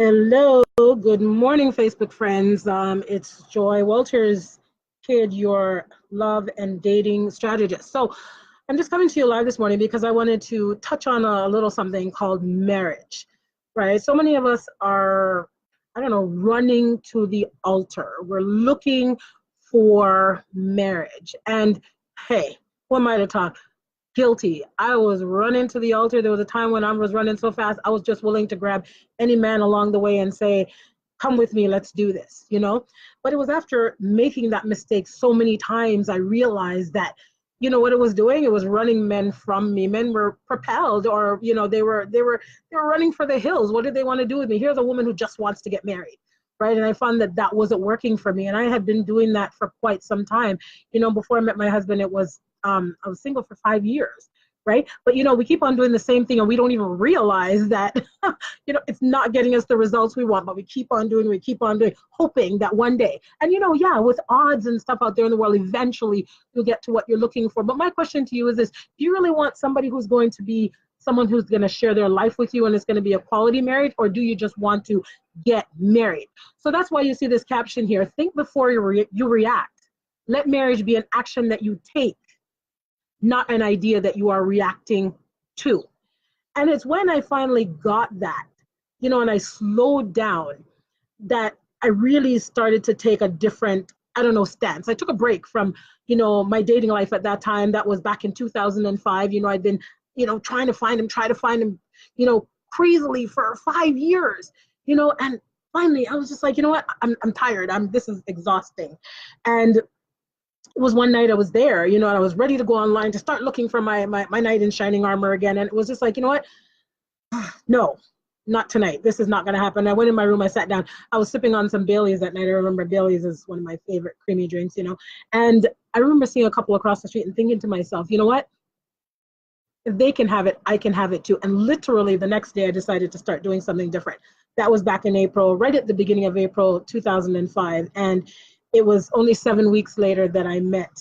Hello, good morning, Facebook friends. It's Joy Walters, Kid, your love and dating strategist. So, I'm just coming to you live this morning because I wanted to touch on a little something called marriage, right? So many of us are, I don't know, running to the altar. We're looking for marriage. And hey, who am I to talk? Guilty. I was running to the altar. There was a time when I was running so fast, I was just willing to grab any man along the way and say, come with me, let's do this, you know? But it was after making that mistake so many times, I realized that, you know what it was doing? It was running men from me. Men were propelled, or, you know, they were running for the hills. What did they want to do with me? Here's a woman who just wants to get married. Right. And I found that that wasn't working for me. And I had been doing that for quite some time. You know, before I met my husband, I was single for 5 years, right? But you know, we keep on doing the same thing, and we don't even realize that, you know, it's not getting us the results we want. But we keep on doing, hoping that one day, and you know, yeah, with odds and stuff out there in the world, eventually you'll get to what you're looking for. But my question to you is this: do you really want somebody who's going to be someone who's going to share their life with you and it's going to be a quality marriage, or do you just want to get married? So that's why you see this caption here: think before you react. Let marriage be an action that you take, not an idea that you are reacting to. And it's when I finally got that, you know, and I slowed down, that I really started to take a different, I don't know, stance. I took a break from, you know, my dating life at that time. That was back in 2005. You know, I'd been, you know, try to find him, you know, crazily for 5 years, you know, and finally I was just like, you know what, I'm tired. This is exhausting. And it was one night I was there, you know, and I was ready to go online to start looking for my knight in shining armor again. And it was just like, you know what? No, not tonight. This is not going to happen. I went in my room, I sat down. I was sipping on some Baileys that night. I remember Baileys is one of my favorite creamy drinks, you know. And I remember seeing a couple across the street and thinking to myself, you know what? If they can have it, I can have it too. And literally the next day, I decided to start doing something different. That was back in April, right at the beginning of April 2005. And it was only 7 weeks later that I met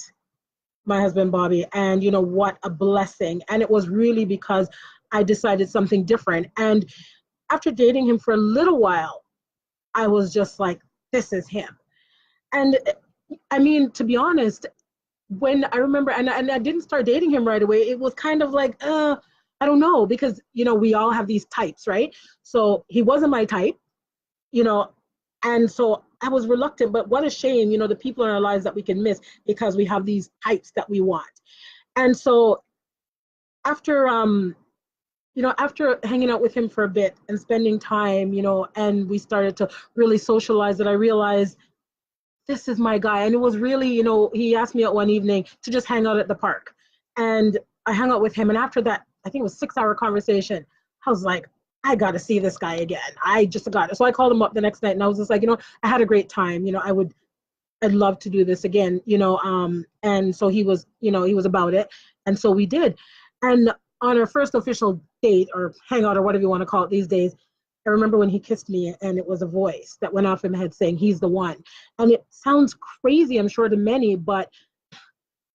my husband Bobby. And you know what, a blessing. And it was really because I decided something different. And after dating him for a little while, I was just like, this is him. And I mean, to be honest, when I remember, and I didn't start dating him right away, it was kind of like, I don't know, because you know, we all have these types, right? So he wasn't my type, you know, and so I was reluctant. But what a shame, you know, the people in our lives that we can miss because we have these types that we want. And so after you know, after hanging out with him for a bit and spending time, you know, and we started to really socialize, that I realized this is my guy. And it was really, you know, he asked me out one evening to just hang out at the park. And I hung out with him. And after that, I think it was 6 hour conversation, I was like, I got to see this guy again. I just got it. So I called him up the next night and I was just like, you know, I had a great time. You know, I'd love to do this again, you know. And so he was, you know, he was about it. And so we did. And on our first official date or hangout or whatever you want to call it these days, I remember when he kissed me and it was a voice that went off in my head saying, he's the one. And it sounds crazy, I'm sure, to many, but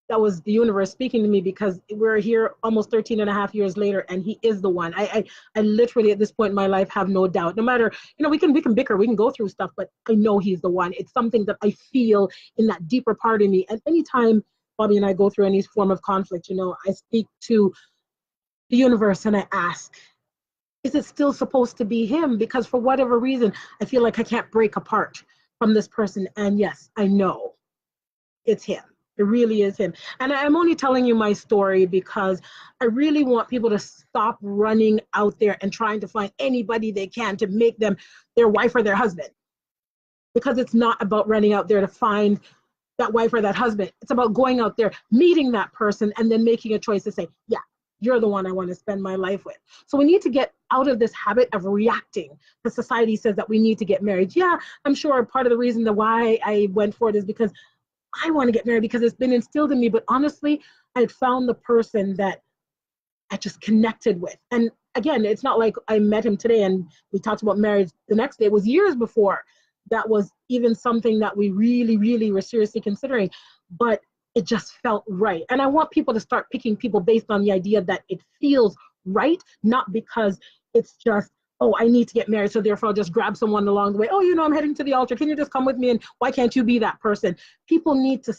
that was the universe speaking to me, because we're here almost 13 and a half years later and he is the one. I literally at this point in my life have no doubt. No matter, you know, we can bicker, we can go through stuff, but I know he's the one. It's something that I feel in that deeper part of me. And anytime Bobby and I go through any form of conflict, you know, I speak to the universe and I ask, is it still supposed to be him? Because for whatever reason, I feel like I can't break apart from this person. And yes, I know it's him. It really is him. And I'm only telling you my story because I really want people to stop running out there and trying to find anybody they can to make them their wife or their husband. Because it's not about running out there to find that wife or that husband. It's about going out there, meeting that person, and then making a choice to say, yeah, you're the one I want to spend my life with. So we need to get out of this habit of reacting. The society says that we need to get married. Yeah, I'm sure part of the reason that why I went for it is because I want to get married, because it's been instilled in me. But honestly, I had found the person that I just connected with. And again, it's not like I met him today and we talked about marriage the next day. It was years before that was even something that we really, really were seriously considering. But it just felt right. And I want people to start picking people based on the idea that it feels right, not because it's just, oh, I need to get married, so therefore I'll just grab someone along the way. Oh, you know, I'm heading to the altar. Can you just come with me? And why can't you be that person? People need to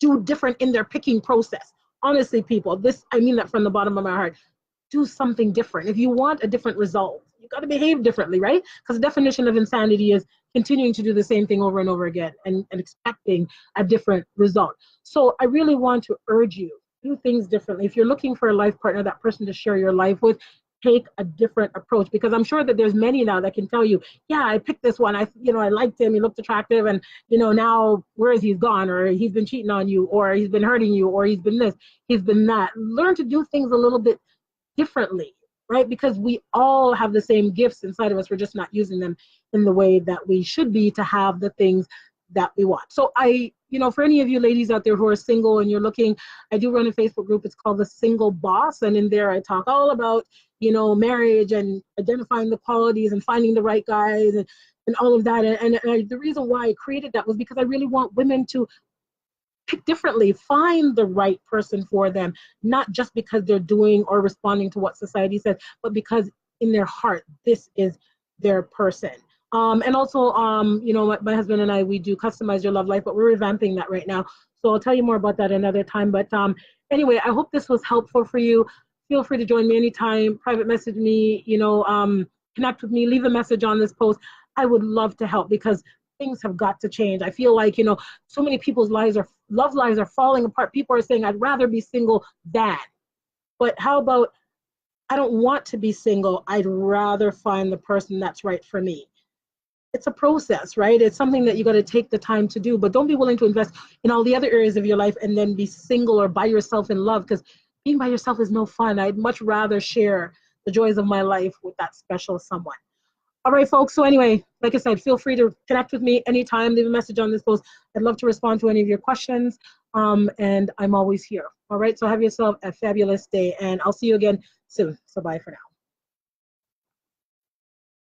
do different in their picking process. Honestly, people, this, I mean that from the bottom of my heart. Do something different. If you want a different result, you got to behave differently, right? Because the definition of insanity is continuing to do the same thing over and over again and expecting a different result. So I really want to urge you, do things differently. If you're looking for a life partner, that person to share your life with, take a different approach, because I'm sure that there's many now that can tell you, yeah, I picked this one. I liked him. He looked attractive, and now where is he gone, or he's been cheating on you, or he's been hurting you, or he's been this, he's been that. Learn to do things a little bit differently, right? Because we all have the same gifts inside of us. We're just not using them in the way that we should be to have the things that we want. So for any of you ladies out there who are single and you're looking, I do run a Facebook group. It's called The Single Boss. And in there I talk all about, marriage and identifying the qualities and finding the right guys and all of that. And the reason why I created that was because I really want women to pick differently, find the right person for them, not just because they're doing or responding to what society says, but because in their heart, this is their person. And also, my husband and I, we do Customize Your Love Life, but we're revamping that right now. So I'll tell you more about that another time. But anyway, I hope this was helpful for you. Feel free to join me anytime, private message me, connect with me, leave a message on this post. I would love to help because things have got to change. I feel like, so many people's love lives are falling apart. People are saying, I'd rather be single than. But how about, I don't want to be single. I'd rather find the person that's right for me. It's a process, right? It's something that you got to take the time to do, but don't be willing to invest in all the other areas of your life and then be single or by yourself in love, because being by yourself is no fun. I'd much rather share the joys of my life with that special someone. All right, folks. So anyway, like I said, feel free to connect with me anytime, leave a message on this post. I'd love to respond to any of your questions. And I'm always here. All right. So have yourself a fabulous day, and I'll see you again soon. So bye for now.